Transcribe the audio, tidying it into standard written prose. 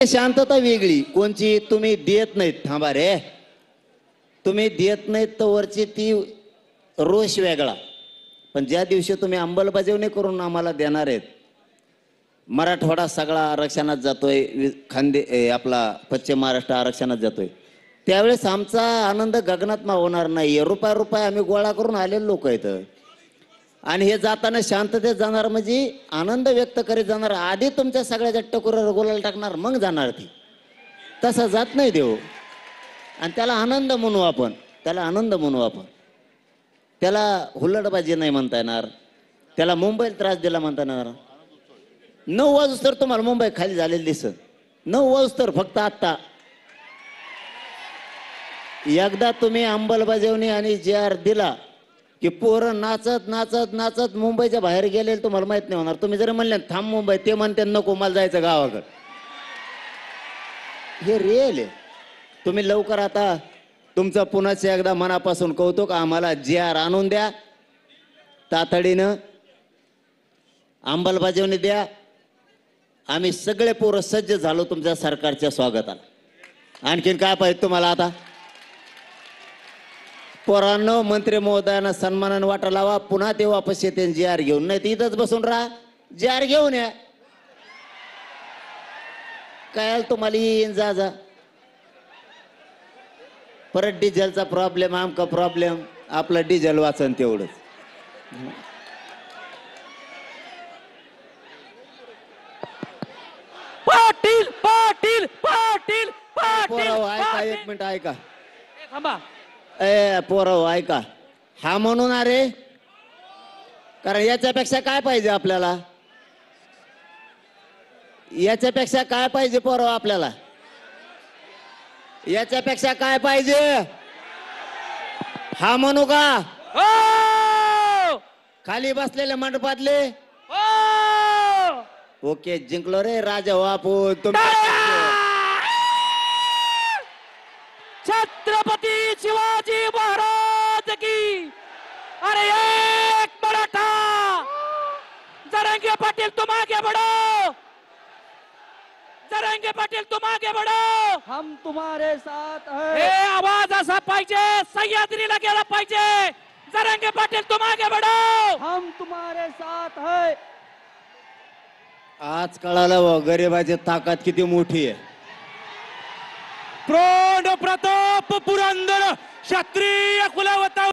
शांतता वेगळी कोणची तुम्ही देत नाहीत थांबा रे तुम्ही देत नाहीत तर वरची ती रोष वेगळा पण ज्या दिवशी तुम्ही अंमलबजावणी करून आम्हाला देणार आहेत मराठवाडा सगळा आरक्षणात जातोय खांदे आपला पश्चिम महाराष्ट्र आरक्षणात जातोय त्यावेळेस आमचा आनंद गगनात मावणार नाही रुपया रुपया आम्ही गोळा करून आलेले लोक आहेत आणि हे जाताना शांततेत जाणार म्हणजे आनंद व्यक्त करीत जाणार आधी तुमच्या सगळ्याच्या टकोरावर गोलाला टाकणार मग जाणार ती तसं जात नाही देव आणि त्याला आनंद म्हणू आपण त्याला हुल्लडबाजी नाही म्हणता येणार त्याला मुंबईला त्रास दिला म्हणता येणार 9 वाजता तुम्हाला मुंबई खाली झालेली दिसत 9 वाजता फक्त आता एकदा तुम्ही अंमलबजावणी आणि JR दिला की पोरं नाचत नाचत नाचत मुंबईच्या बाहेर गेले तुम्हाला माहित नाही होणार तुम्ही जर म्हणले थांब मुंबई ते म्हणते नको मला जायचं गावाकडे हे रिअल आहे तुम्ही लवकर आता तुमचं पुन्हा एकदा मनापासून कौतुक आम्हाला JR आणून द्या तातडीनं अंमलबजावणी द्या आम्ही सगळे पोरं सज्ज झालो तुमच्या सरकारच्या स्वागताला आणखीन काय पाहिजे तुम्हाला आता पोरांनो मंत्री महोदयांना सन्मानाने वाटा लावा पुन्हा ते वापस येते JR घेऊन नाही तर इथंच बसून राहा JR घेऊन या काय तुम्हाला येईन जा परत डिझेलचा प्रॉब्लेम आमका प्रॉब्लेम आपलं डिझेल वाचन तेवढंच पाटील पाटील पाटील पाटील ऐका एक मिनिट ऐका थांबा ए पोरं ऐका हा म्हणून अरे कारण याच्यापेक्षा काय पाहिजे आपल्याला याच्यापेक्षा काय पाहिजे पोरं आपल्याला याच्यापेक्षा काय पाहिजे हा म्हणू का खाली बसलेले मंडपातले ओके जिंकलो रे राजा बापू छत्रपती शिवाजी महाराज की अरे एक मराठा जरंगे पाटील तुम आगे बढ़ो जरंगे पाटील तुम आगे बढ़ो हम तुम्हारे साथ हैं हे आवाज असा पाहिजे सह्याद्रीला गेला पाहिजे जरंगे पाटील तुम आगे बढ़ो हम तुम्हारे साथ हैं आज कळालं गरिबाची ताकद किती मोठी आहे प्रौढ प्रताप पुरंदर क्षत्रिय कुलवता